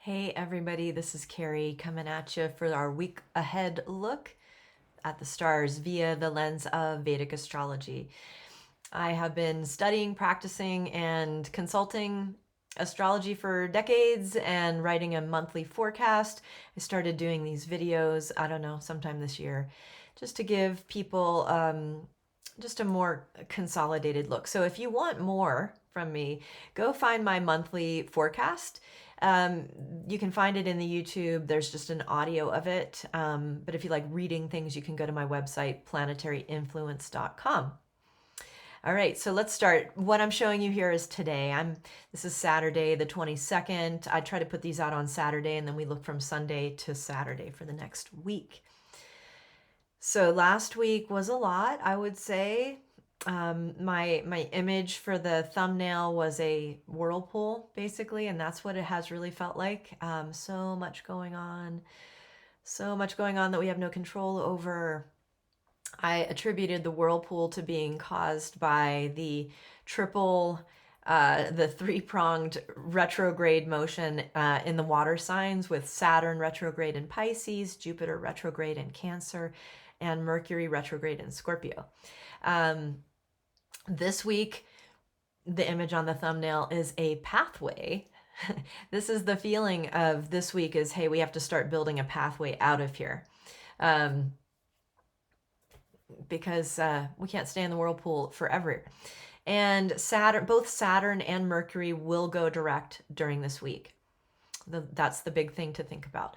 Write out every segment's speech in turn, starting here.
Hey everybody, this is Kerry coming at you for our week ahead look at the stars via the lens of Vedic astrology. I have been studying, practicing, and consulting astrology for decades and writing a monthly forecast. I started doing these videos, I don't know, sometime this year, just to give people just a more consolidated look. So if you want more from me, go find my monthly forecast. You can find it in the YouTube. There's just an audio of it. But if you like reading things, you can go to my website, planetaryinfluence.com. All right, so let's start. What I'm showing you here is today. This is Saturday, the 22nd. I try to put these out on Saturday, and then we look from Sunday to Saturday for the next week. So last week was a lot, I would say. My image for the thumbnail was a whirlpool, basically, and that's what it has really felt like. So much going on, that we have no control over. I attributed the whirlpool to being caused by the three-pronged retrograde motion in the water signs, with Saturn retrograde in Pisces, Jupiter retrograde in Cancer, and Mercury retrograde in Scorpio. This week, the image on the thumbnail is a pathway. This is the feeling of this week is, hey, we have to start building a pathway out of here. Because we can't stay in the whirlpool forever. And both Saturn and Mercury will go direct during this week. That's the big thing to think about.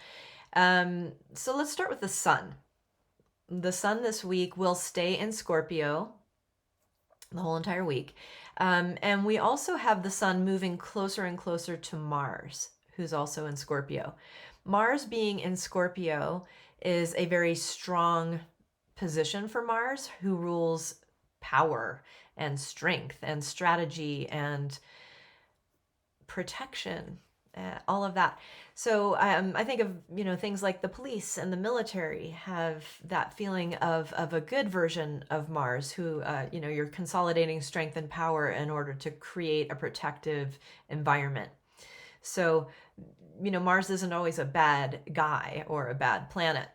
So let's start with the sun. The sun this week will stay in Scorpio the whole entire week. And we also have the sun moving closer and closer to Mars, who's also in Scorpio. Mars being in Scorpio is a very strong position for Mars, who rules power and strength and strategy and protection, all of that. So I think of things like the police and the military have that feeling of a good version of Mars, who you're consolidating strength and power in order to create a protective environment. So Mars isn't always a bad guy or a bad planet.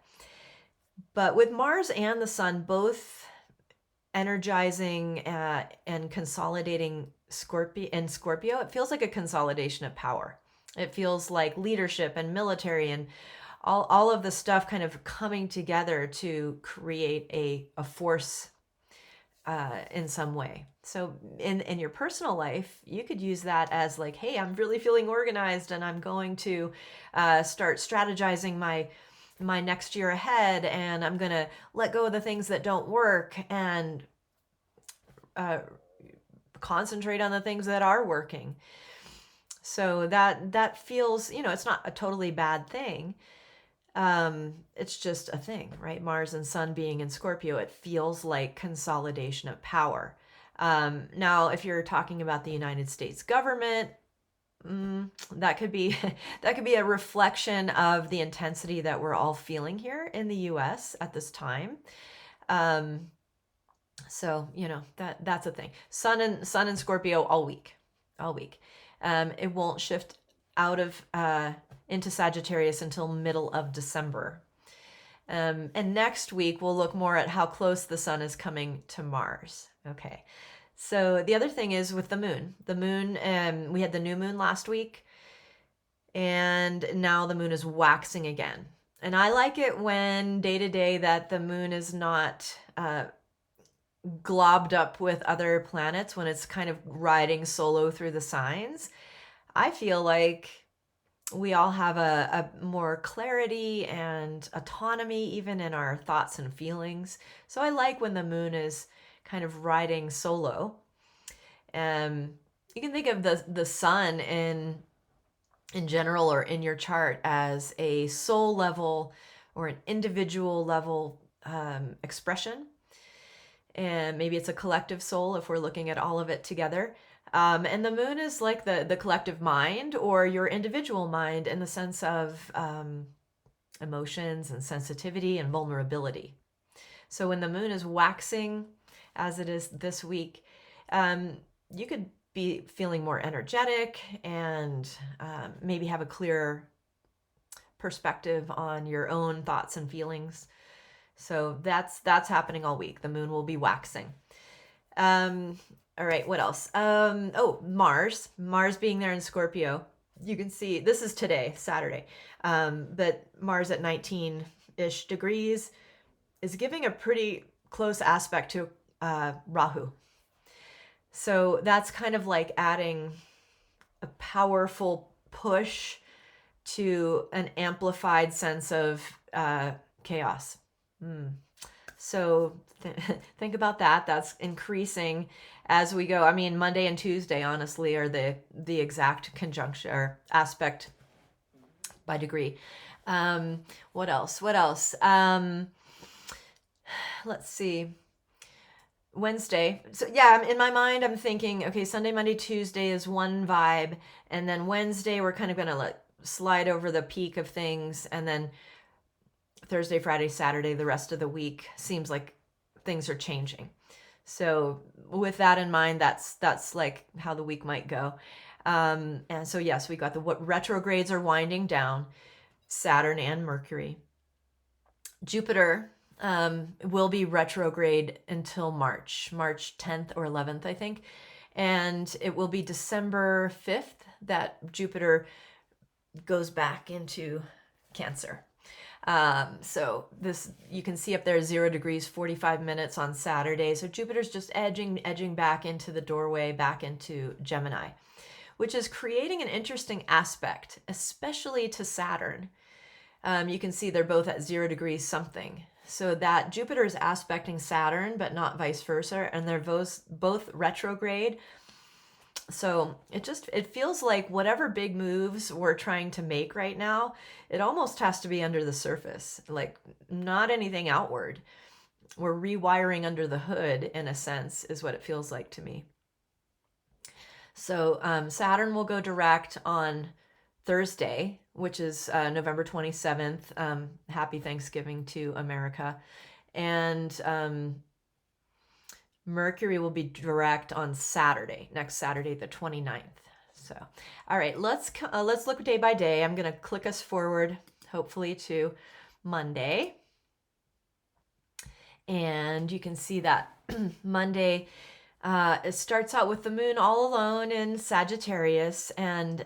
But with Mars and the sun both energizing and consolidating Scorpio, it feels like a consolidation of power. It feels like leadership and military and all of the stuff kind of coming together to create a force in some way. So in your personal life, you could use that as like, hey, I'm really feeling organized and I'm going to start strategizing my next year ahead, and I'm going to let go of the things that don't work and concentrate on the things that are working. So that feels, it's not a totally bad thing. It's just a thing, right? Mars and Sun being in Scorpio, it feels like consolidation of power. Now, if you're talking about the United States government, that could be a reflection of the intensity that we're all feeling here in the U.S. at this time. So that's a thing. Sun and Scorpio all week. It won't shift out of into Sagittarius until middle of December. And next week we'll look more at how close the sun is coming to Mars. Okay. So the other thing is with the moon. We had the new moon last week, and now the moon is waxing again. And I like it when day to day that the moon is not globbed up with other planets, when it's kind of riding solo through the signs. I feel like we all have a more clarity and autonomy even in our thoughts and feelings. So I like when the moon is kind of riding solo. You can think of the sun in general or in your chart as a soul level or an individual level expression. And maybe it's a collective soul if we're looking at all of it together. And the moon is like the collective mind or your individual mind in the sense of emotions and sensitivity and vulnerability. So when the moon is waxing, as it is this week, you could be feeling more energetic and maybe have a clearer perspective on your own thoughts and feelings. So that's happening all week. The moon will be waxing. All right, what else? Oh, Mars being there in Scorpio. You can see this is today, Saturday. But Mars at 19-ish degrees is giving a pretty close aspect to Rahu. So that's kind of like adding a powerful push to an amplified sense of chaos. So think about that. That's increasing as we go. I mean, Monday and Tuesday, honestly, are the exact conjunction or aspect by degree. What else? Let's see. Wednesday. So yeah, in my mind, I'm thinking, okay, Sunday, Monday, Tuesday is one vibe. And then Wednesday, we're kind of going to slide over the peak of things. And then Thursday, Friday, Saturday, the rest of the week seems like things are changing. So with that in mind, that's like how the week might go. And so yes, we got what retrogrades are winding down, Saturn and Mercury. Jupiter will be retrograde until March 10th or 11th, I think. And it will be December 5th that Jupiter goes back into Cancer. So this, you can see up there 0 degrees, 45 minutes on Saturday. So Jupiter's just edging back into the doorway, back into Gemini, which is creating an interesting aspect, especially to Saturn. You can see they're both at 0 degrees something. So that Jupiter is aspecting Saturn, but not vice versa. And they're both retrograde. So it feels like whatever big moves we're trying to make right now, it almost has to be under the surface, like not anything outward. We're rewiring under the hood, in a sense, is what it feels like to me. So Saturn will go direct on Thursday, which is November 27th. Happy Thanksgiving to America. And Mercury will be direct on Saturday, next Saturday, the 29th. So, all right, let's look day by day. I'm going to click us forward, hopefully, to Monday. And you can see that Monday, it starts out with the moon all alone in Sagittarius, and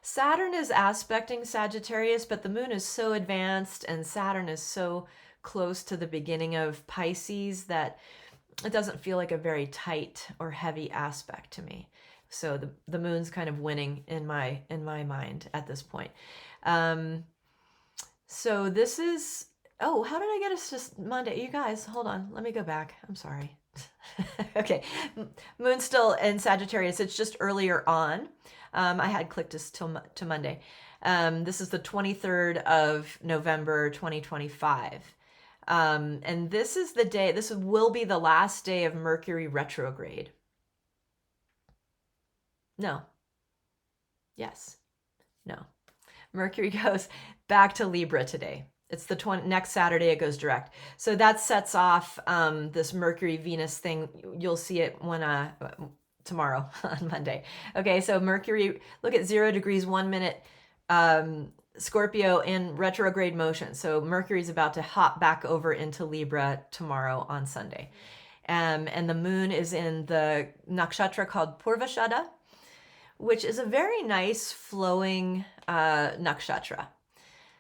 Saturn is aspecting Sagittarius, but the moon is so advanced and Saturn is so close to the beginning of Pisces that it doesn't feel like a very tight or heavy aspect to me. So the moon's kind of winning in my mind at this point. So this is, oh, how did I get us to Monday? You guys, hold on. Let me go back. I'm sorry. Okay, moon's still in Sagittarius. It's just earlier on. I had clicked us to Monday. This is the 23rd of November, 2025. And this is the day, this will be the last day of Mercury retrograde. No. Yes. No. Mercury goes back to Libra today. It's the next Saturday it goes direct. So that sets off this Mercury-Venus thing. You'll see it when tomorrow on Monday. Okay, so Mercury, look at 0 degrees, 1 minute, Scorpio in retrograde motion. So Mercury's about to hop back over into Libra tomorrow on Sunday. And the moon is in the nakshatra called Purvashada, which is a very nice flowing nakshatra.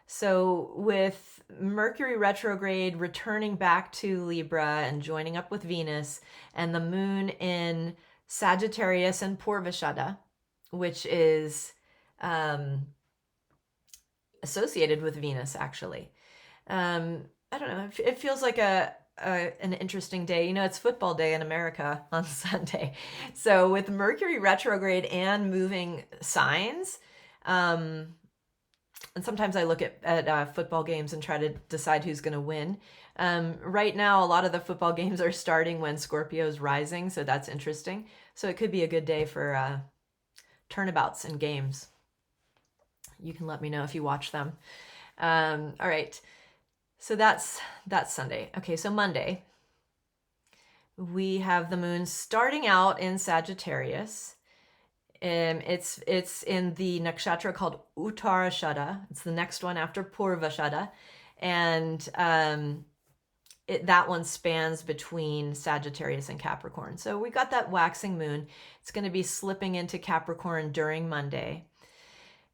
So with Mercury retrograde returning back to Libra and joining up with Venus, and the moon in Sagittarius and Purvashada, which is associated with Venus, actually. I don't know. It feels like an interesting day. You know, it's football day in America on Sunday. So with Mercury retrograde and moving signs, and sometimes I look at football games and try to decide who's going to win. Right now, a lot of the football games are starting when Scorpio is rising, so that's interesting. So it could be a good day for turnabouts and games. You can let me know if you watch them. All right. So that's Sunday. Okay, so Monday, we have the moon starting out in Sagittarius It's in the nakshatra called Uttarashada. It's the next one after Purvashada, and that one spans between Sagittarius and Capricorn. So we got that waxing moon. It's going to be slipping into Capricorn during Monday.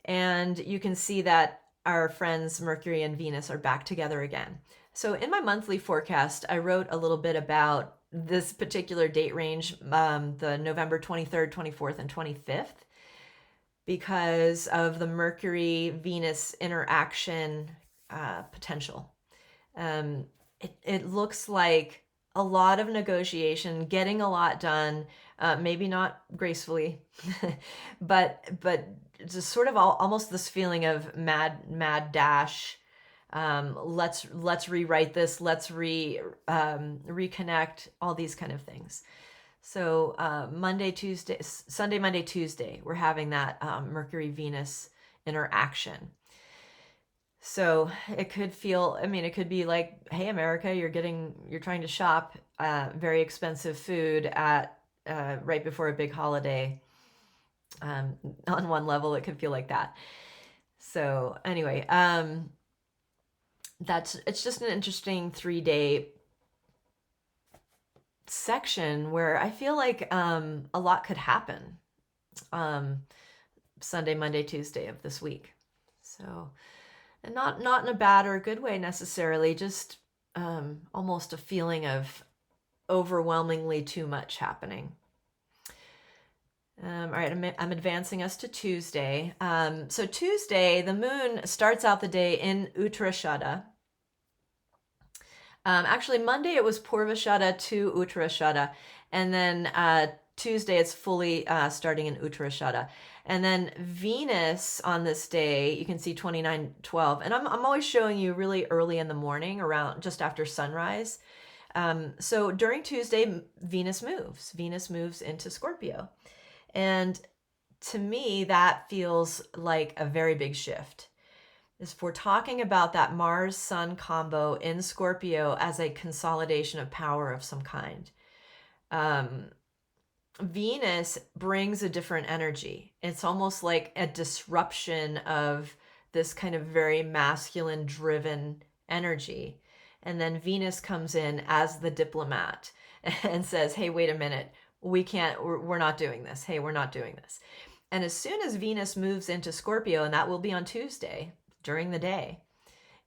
And you can see that our friends Mercury and Venus are back together again. So in my monthly forecast, I wrote a little bit about this particular date range, the November 23rd, 24th, and 25th, because of the Mercury-Venus interaction potential. It looks like a lot of negotiation, getting a lot done, maybe not gracefully, but just sort of almost this feeling of mad dash. Let's rewrite this. Let's reconnect. All these kind of things. So Sunday, Monday, Tuesday, we're having that Mercury Venus interaction. So it could feel, it could be like, hey, America, you're trying to shop very expensive food at right before a big holiday. On one level, it could feel like that. So anyway, it's just an interesting 3-day section where I feel like a lot could happen Sunday, Monday, Tuesday of this week. So. And not in a bad or a good way necessarily, just almost a feeling of overwhelmingly too much happening. All right, I'm advancing us to Tuesday. So Tuesday, the moon starts out the day in Uttarashada. Actually, Monday it was Purvashada to Uttarashada, and then Tuesday it's fully starting in Uttarashada. And then Venus on this day, you can see 2912. And I'm always showing you really early in the morning, around just after sunrise. So during Tuesday, Venus moves into Scorpio. And to me, that feels like a very big shift. If we're talking about that Mars-Sun combo in Scorpio as a consolidation of power of some kind. Venus brings a different energy. It's almost like a disruption of this kind of very masculine driven energy. And then Venus comes in as the diplomat and says, hey, wait a minute, we're not doing this. Hey, we're not doing this. And as soon as Venus moves into Scorpio, and that will be on Tuesday during the day,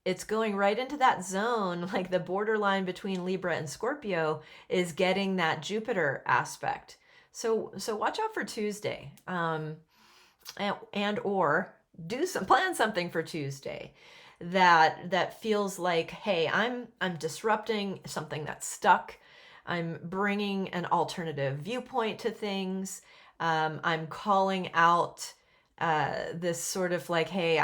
it's going right into that zone, like the borderline between Libra and Scorpio is getting that Jupiter aspect. So watch out for Tuesday, and or plan something for Tuesday that feels like, hey, I'm disrupting something that's stuck. I'm bringing an alternative viewpoint to things. I'm calling out this sort of like, hey,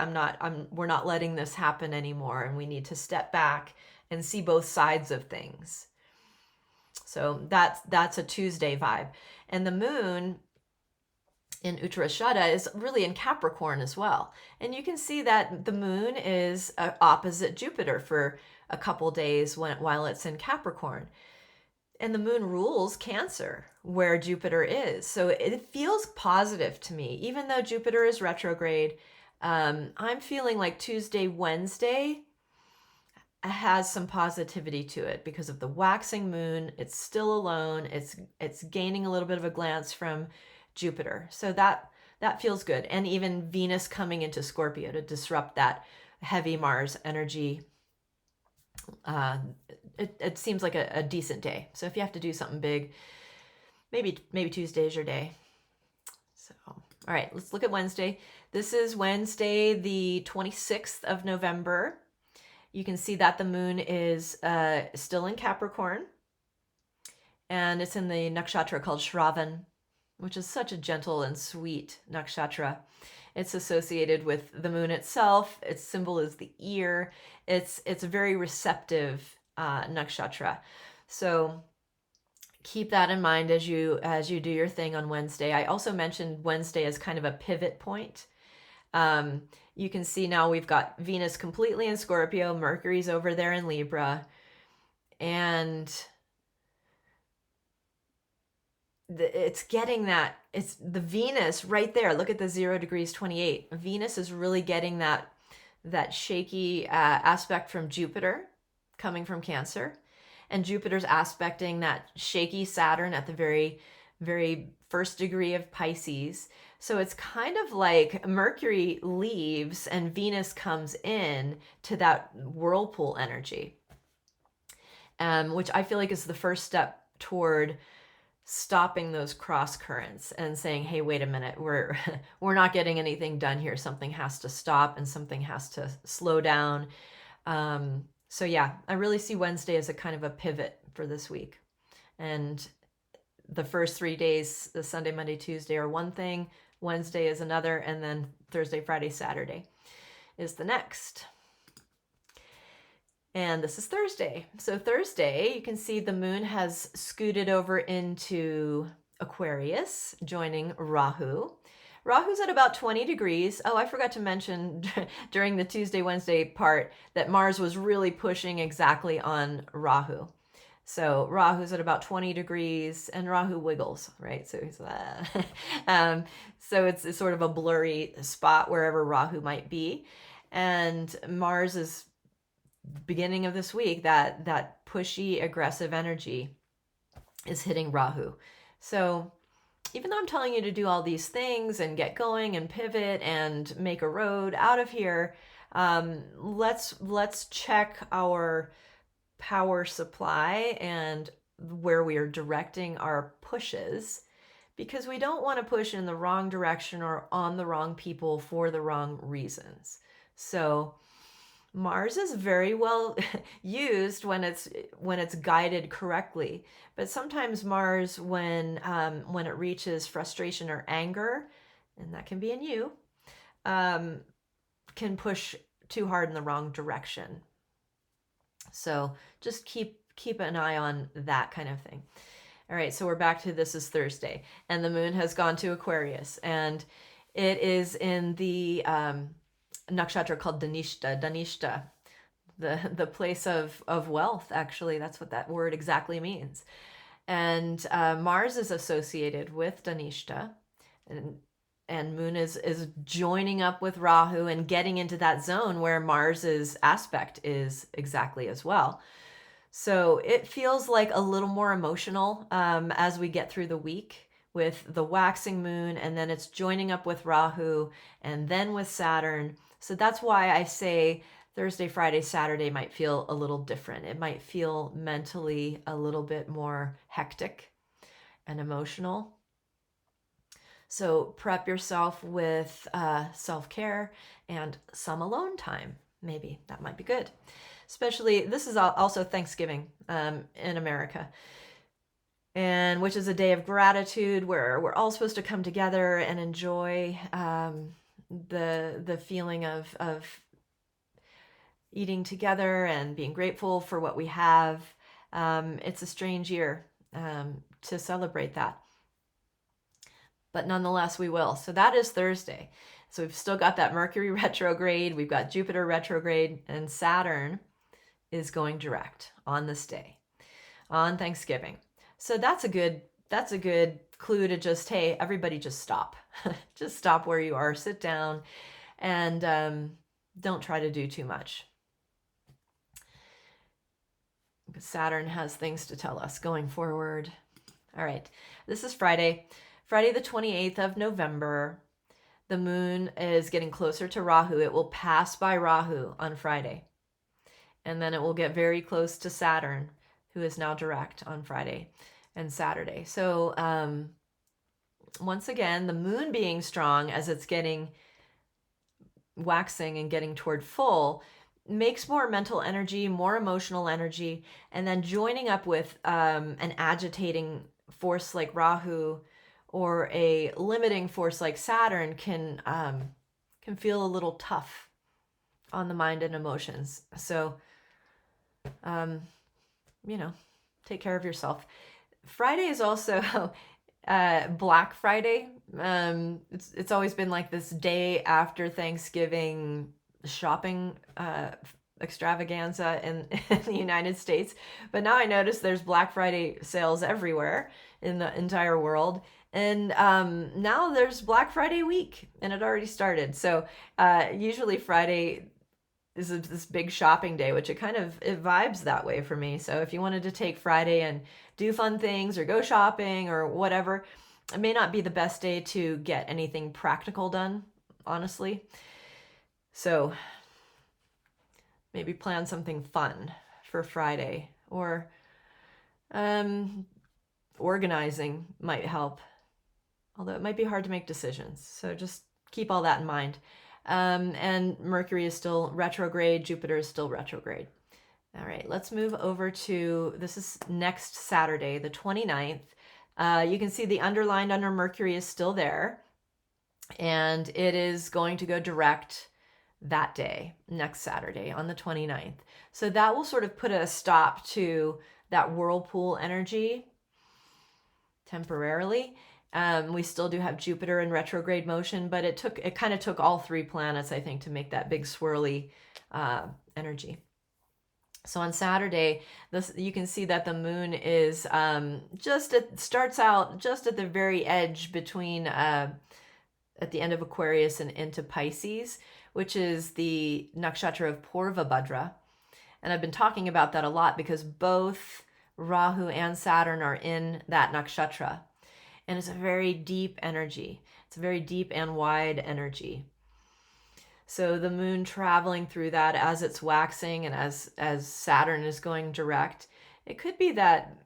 we're not letting this happen anymore, and we need to step back and see both sides of things. So that's a Tuesday vibe. And the moon in Uttarashada is really in Capricorn as well. And you can see that the moon is opposite Jupiter for a couple days while it's in Capricorn. And the moon rules Cancer, where Jupiter is. So it feels positive to me, even though Jupiter is retrograde. I'm feeling like Tuesday, Wednesday has some positivity to it because of the waxing moon. It's still alone. It's gaining a little bit of a glance from Jupiter. So that feels good. And even Venus coming into Scorpio to disrupt that heavy Mars energy. It seems like a decent day. So if you have to do something big, maybe Tuesday is your day. So, all right, let's look at Wednesday. This is Wednesday, the 26th of November. You can see that the moon is still in Capricorn, and it's in the nakshatra called Shravan, which is such a gentle and sweet nakshatra. It's associated with the moon itself. Its symbol is the ear. It's a very receptive nakshatra. So keep that in mind as you do your thing on Wednesday. I also mentioned Wednesday as kind of a pivot point. You can see now we've got Venus completely in Scorpio, Mercury's over there in Libra, and it's getting that it's the Venus right there. Look at the 0 degrees 28. Venus is really getting that shaky aspect from Jupiter coming from Cancer. And Jupiter's aspecting that shaky Saturn at the very, very first degree of Pisces. So it's kind of like Mercury leaves and Venus comes in to that whirlpool energy, which I feel like is the first step toward stopping those cross currents and saying, hey, wait a minute, we're not getting anything done here. Something has to stop and something has to slow down. So yeah, I really see Wednesday as a kind of a pivot for this week. And the first 3 days, the Sunday, Monday, Tuesday are one thing, Wednesday is another, and then Thursday, Friday, Saturday is the next. And this is Thursday. So Thursday, you can see the moon has scooted over into Aquarius, joining Rahu. Rahu's at about 20 degrees. Oh, I forgot to mention during the Tuesday, Wednesday part that Mars was really pushing exactly on Rahu. So Rahu's at about 20 degrees and Rahu wiggles, right? So he's so it's sort of a blurry spot wherever Rahu might be. And Mars is beginning of this week, that pushy, aggressive energy is hitting Rahu. So even though I'm telling you to do all these things and get going and pivot and make a road out of here, let's check our power supply and where we are directing our pushes, because we don't want to push in the wrong direction or on the wrong people for the wrong reasons. So Mars is very well used when it's guided correctly, but sometimes Mars, when it reaches frustration or anger, and that can be in you, can push too hard in the wrong direction. So just keep an eye on that kind of thing. All right, so we're back to this is Thursday, and the moon has gone to Aquarius, and it is in the nakshatra called Dhanishta, the place of wealth. Actually, that's what that word exactly means. And Mars is associated with Dhanishta, and moon is joining up with Rahu and getting into that zone where Mars's aspect is exactly as well. So it feels like a little more emotional as we get through the week with the waxing moon, and then it's joining up with Rahu and then with Saturn. So that's why I say Thursday, Friday, Saturday might feel a little different. It might feel mentally a little bit more hectic and emotional. So prep yourself with self-care and some alone time. Maybe that might be good. Especially, this is also Thanksgiving in America, and which is a day of gratitude where we're all supposed to come together and enjoy the feeling of eating together and being grateful for what we have. It's a strange year to celebrate that, but nonetheless we will. So that is Thursday. So we've still got that Mercury retrograde, we've got Jupiter retrograde, and Saturn is going direct on this day, on Thanksgiving. So that's a good clue to just, hey, everybody just stop. Just stop where you are, sit down, and don't try to do too much. Because Saturn has things to tell us going forward. All right, this is Friday the 28th of November. The moon is getting closer to Rahu. It will pass by Rahu on Friday. And then it will get very close to Saturn, who is now direct on Friday and Saturday. So once again, the moon being strong as it's getting waxing and getting toward full makes more mental energy, more emotional energy, and then joining up with an agitating force like Rahu or a limiting force like Saturn can feel a little tough on the mind and emotions. So, take care of yourself. Friday is also Black Friday. It's always been like this day after Thanksgiving shopping extravaganza in the United States. But now I notice there's Black Friday sales everywhere in the entire world. And now there's Black Friday week, and it already started. So usually Friday is this big shopping day, which it vibes that way for me. So if you wanted to take Friday and do fun things or go shopping or whatever, it may not be the best day to get anything practical done, honestly. So maybe plan something fun for Friday, or organizing might help, although it might be hard to make decisions. So just keep all that in mind. And Mercury is still retrograde, Jupiter is still retrograde. All right, let's move over to, this is next Saturday, the 29th. You can see the underlined under Mercury is still there, and it is going to go direct that day, next Saturday on the 29th. So that will sort of put a stop to that whirlpool energy temporarily. We still do have Jupiter in retrograde motion, but it kind of took all three planets, I think, to make that big swirly energy. So on Saturday, you can see that the moon is it starts out just at the very edge between at the end of Aquarius and into Pisces, which is the nakshatra of Purvabhadra. And I've been talking about that a lot because both Rahu and Saturn are in that nakshatra. And it's a very deep energy. It's a very deep and wide energy. So the moon traveling through that as it's waxing and as Saturn is going direct, it could be that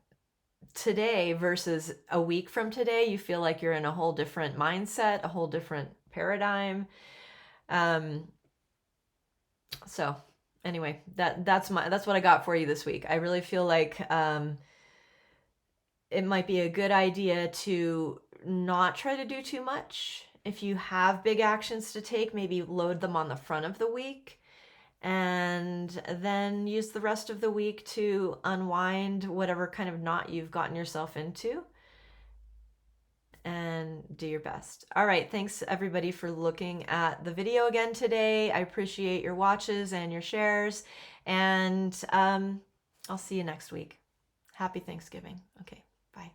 today versus a week from today, you feel like you're in a whole different mindset, a whole different paradigm. So anyway, that's what I got for you this week. I really feel like it might be a good idea to not try to do too much. If you have big actions to take, maybe load them on the front of the week, and then use the rest of the week to unwind whatever kind of knot you've gotten yourself into, and do your best. All right, thanks everybody for looking at the video again today. I appreciate your watches and your shares, and I'll see you next week. Happy Thanksgiving. Okay, bye.